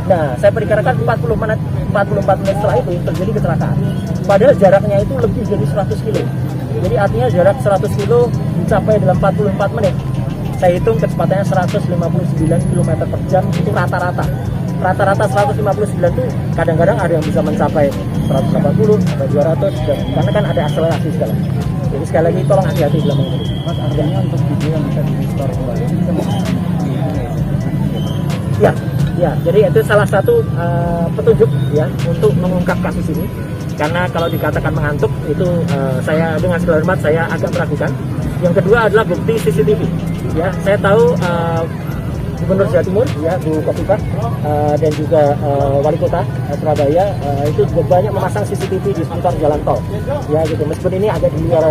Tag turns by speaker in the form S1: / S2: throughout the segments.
S1: Nah, saya perkirakan 44 menit setelah itu terjadi kecelakaan. Padahal jaraknya itu lebih dari 100 kilo. Jadi artinya jarak 100 kilo dicapai dalam 44 menit. Saya hitung kecepatannya 159 km per jam itu rata-rata. Rata-rata 159 itu kadang-kadang ada yang bisa mencapai 180, ada 200, karena kan ada akselerasi segala. Jadi sekali lagi tolong hati-hati dalam mengemudi.
S2: Mas, artinya untuk video yang bisa di-restore kembali bisa
S1: Ya, jadi itu salah satu petunjuk ya untuk mengungkap kasus ini. Karena kalau dikatakan mengantuk itu saya dengan segala hormat saya agak meragukan. Yang kedua adalah bukti CCTV. Ya, saya tahu Gubernur Jawa Timur ya Bu Khofifah dan juga Wali Kota Surabaya itu juga banyak memasang CCTV di sekitar jalan tol ya gitu. Meskipun ini agak di luar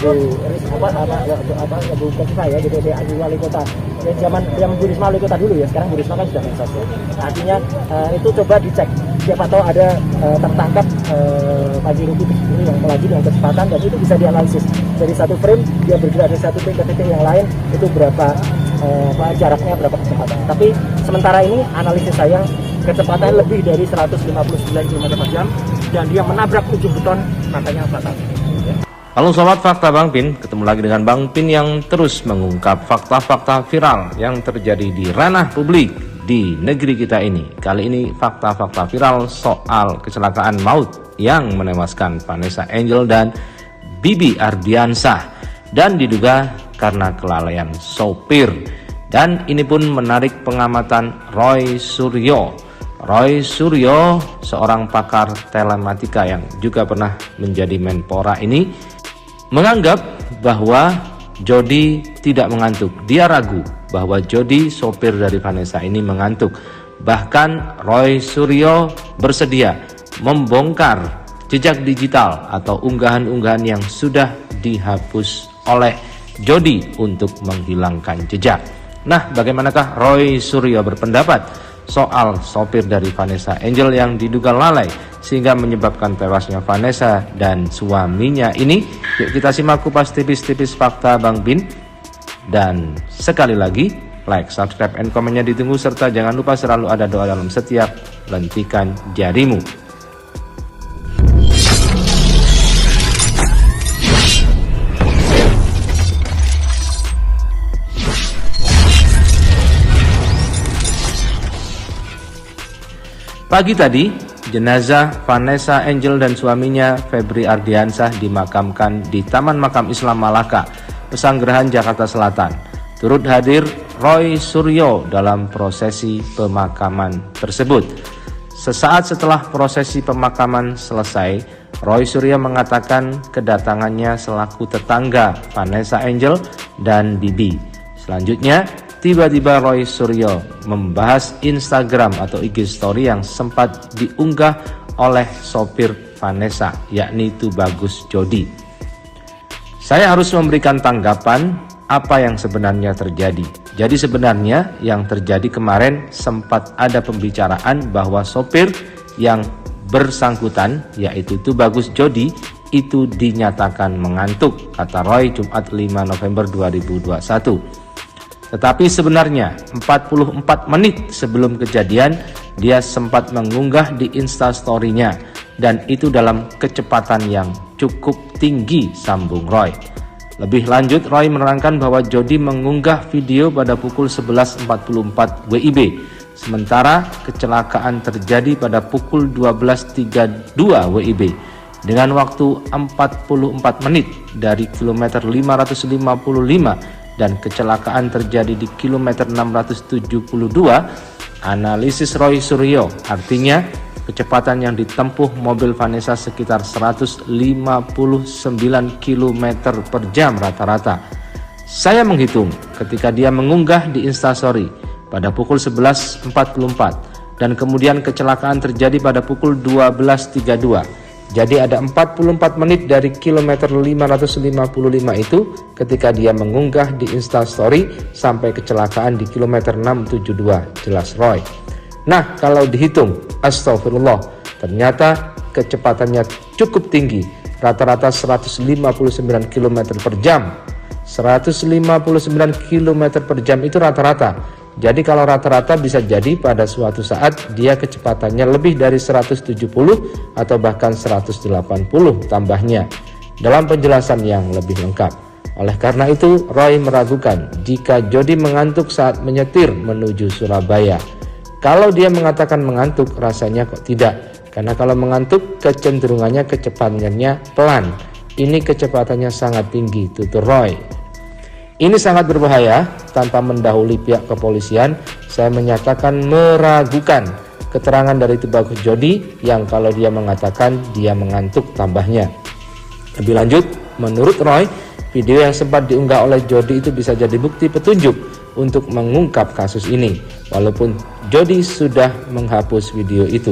S1: Bu Khofifah ya gitu, dia di Wali Kota dari zaman yang Bu Risma Wali Kota dulu ya, sekarang Bu Risma kan sudah mensos ya. Artinya itu coba dicek, siapa tahu ada tertangkap Panji Rukiti ini yang melaju dengan kecepatan, dan itu bisa dianalisis dari satu frame dia bergerak dari satu titik ke titik yang lain itu berapa jaraknya, berapa kecepatan. Tapi sementara ini analisis saya kecepatan lebih dari 159 km per jam dan dia menabrak ujung beton, makanya fatal.
S3: Halo sobat Fakta Bang Pin, ketemu lagi dengan Bang Pin yang terus mengungkap fakta-fakta viral yang terjadi di ranah publik di negeri kita ini. Kali ini fakta-fakta viral soal kecelakaan maut yang menewaskan Vanessa Angel dan Bibi Ardiansah dan diduga karena kelalaian sopir. Dan ini pun menarik pengamatan Roy Suryo. Roy Suryo, seorang pakar telematika yang juga pernah menjadi Menpora ini, menganggap bahwa Jody tidak mengantuk. Dia ragu bahwa Jody, sopir dari Vanessa ini, mengantuk. Bahkan Roy Suryo bersedia membongkar jejak digital atau unggahan-unggahan yang sudah dihapus oleh Jody untuk menghilangkan jejak. Nah, bagaimanakah Roy Suryo berpendapat soal sopir dari Vanessa Angel yang diduga lalai sehingga menyebabkan tewasnya Vanessa dan suaminya ini? Yuk kita simak kupas tipis-tipis fakta Bang Bin. Dan sekali lagi, like, subscribe, and komennya ditunggu, serta jangan lupa selalu ada doa dalam setiap lentikan jarimu. Pagi tadi, jenazah Vanessa Angel dan suaminya Febri Ardiansah dimakamkan di Taman Makam Islam Malaka, Pesanggerahan, Jakarta Selatan. Turut hadir Roy Suryo dalam prosesi pemakaman tersebut. Sesaat setelah prosesi pemakaman selesai, Roy Suryo mengatakan kedatangannya selaku tetangga Vanessa Angel dan Bibi. Selanjutnya, tiba-tiba Roy Suryo membahas Instagram atau IG story yang sempat diunggah oleh sopir Vanessa, yakni Tubagus Jody. Saya harus memberikan tanggapan apa yang sebenarnya terjadi. Jadi sebenarnya yang terjadi kemarin sempat ada pembicaraan bahwa sopir yang bersangkutan, yaitu Tubagus Jody, itu dinyatakan mengantuk, kata Roy Jumat 5 November 2021. Tetapi sebenarnya 44 menit sebelum kejadian dia sempat mengunggah di Instastory-nya, dan itu dalam kecepatan yang cukup tinggi, sambung Roy. Lebih lanjut, Roy menerangkan bahwa Jody mengunggah video pada pukul 11.44 WIB, sementara kecelakaan terjadi pada pukul 12.32 WIB dengan waktu 44 menit dari kilometer 555 dan kecelakaan terjadi di kilometer 672. Analisis Roy Suryo, artinya kecepatan yang ditempuh mobil Vanessa sekitar 159 km per jam rata-rata. Saya menghitung ketika dia mengunggah di Instastory pada pukul 11.44 dan kemudian kecelakaan terjadi pada pukul 12.32. Jadi ada 44 menit dari kilometer 555 itu ketika dia mengunggah di Instastory sampai kecelakaan di kilometer 672, jelas Roy. Nah, kalau dihitung, astagfirullah, ternyata kecepatannya cukup tinggi, rata-rata 159 km per jam. 159 km per jam itu rata-rata. Jadi kalau rata-rata bisa jadi pada suatu saat dia kecepatannya lebih dari 170 atau bahkan 180 tambahnya. Dalam penjelasan yang lebih lengkap. Oleh karena itu, Roy meragukan jika Jody mengantuk saat menyetir menuju Surabaya. Kalau dia mengatakan mengantuk, rasanya kok tidak. Karena kalau mengantuk, kecenderungannya kecepatannya pelan. Ini kecepatannya sangat tinggi, tutur Roy. Ini sangat berbahaya. Tanpa mendahului pihak kepolisian, saya menyatakan meragukan keterangan dari Tubagus Jody yang kalau dia mengatakan dia mengantuk tambahnya. Lebih lanjut, menurut Roy, video yang sempat diunggah oleh Jody itu bisa jadi bukti petunjuk untuk mengungkap kasus ini. Walaupun Jody sudah menghapus video itu,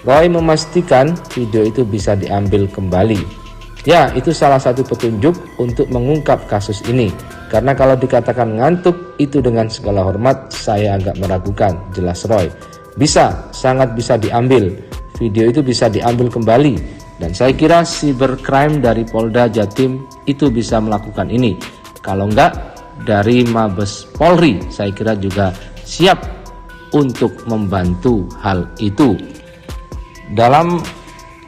S3: Roy memastikan video itu bisa diambil kembali. Ya, itu salah satu petunjuk untuk mengungkap kasus ini. Karena kalau dikatakan ngantuk, itu dengan segala hormat saya agak meragukan, jelas Roy. Bisa, sangat bisa diambil. Video itu bisa diambil kembali. Dan saya kira cybercrime dari Polda Jatim itu bisa melakukan ini. Kalau enggak, dari Mabes Polri saya kira juga siap untuk membantu hal itu. Dalam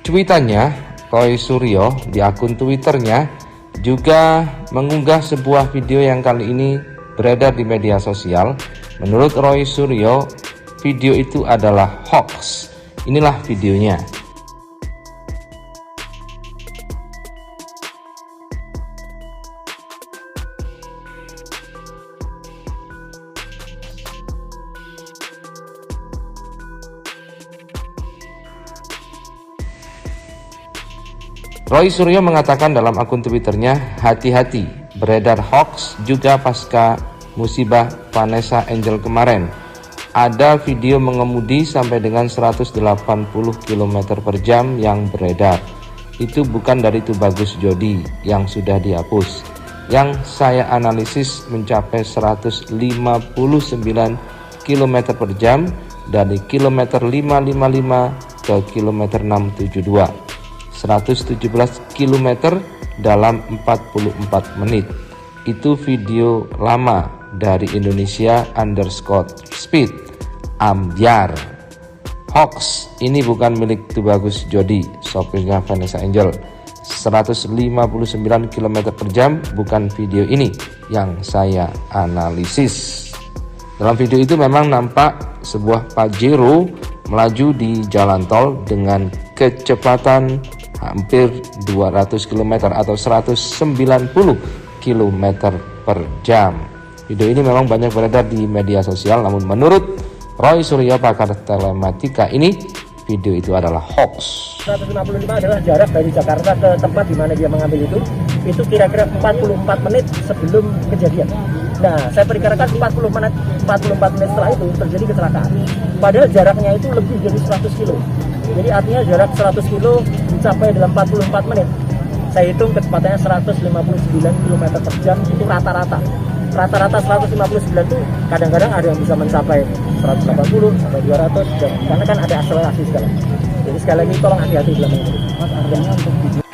S3: cuitannya, Roy Suryo di akun Twitternya juga mengunggah sebuah video yang kali ini beredar di media sosial. Menurut Roy Suryo, video itu adalah hoax. Inilah videonya. Roy Suryo mengatakan dalam akun Twitternya, hati-hati, beredar hoax juga pasca musibah Vanessa Angel kemarin. Ada video mengemudi sampai dengan 180 km per jam yang beredar. Itu bukan dari Tubagus Jody yang sudah dihapus. Yang saya analisis mencapai 159 km per jam dari kilometer 555 ke kilometer 672. 117 km dalam 44 menit. Itu video lama dari Indonesia_speed Ambyar. Hoax ini bukan milik Tubagus Jody, sopirnya Vanessa Angel. 159 km per jam bukan video ini yang saya analisis. Dalam video itu memang nampak sebuah Pajero melaju di jalan tol dengan kecepatan hampir 200 km atau 190 km per jam. Video ini memang banyak beredar di media sosial, namun menurut Roy Suryo, pakar telematika, ini video itu adalah hoax.
S1: 155 adalah jarak dari Jakarta ke tempat di mana dia mengambil itu kira-kira 44 menit sebelum kejadian. Nah, saya perkirakan 44 menit setelah itu terjadi kecelakaan. Padahal jaraknya itu lebih dari 100 kilo. Jadi artinya jarak 100 kilo dicapai dalam 44 menit. Saya hitung kecepatannya 159 km per jam itu rata-rata. Rata-rata 159 itu kadang-kadang ada yang bisa mencapai 180 sampai 200 karena kan ada akselerasi segala. Jadi sekali lagi tolong hati-hati dalam mengemudi.
S2: Mas, artinya untuk video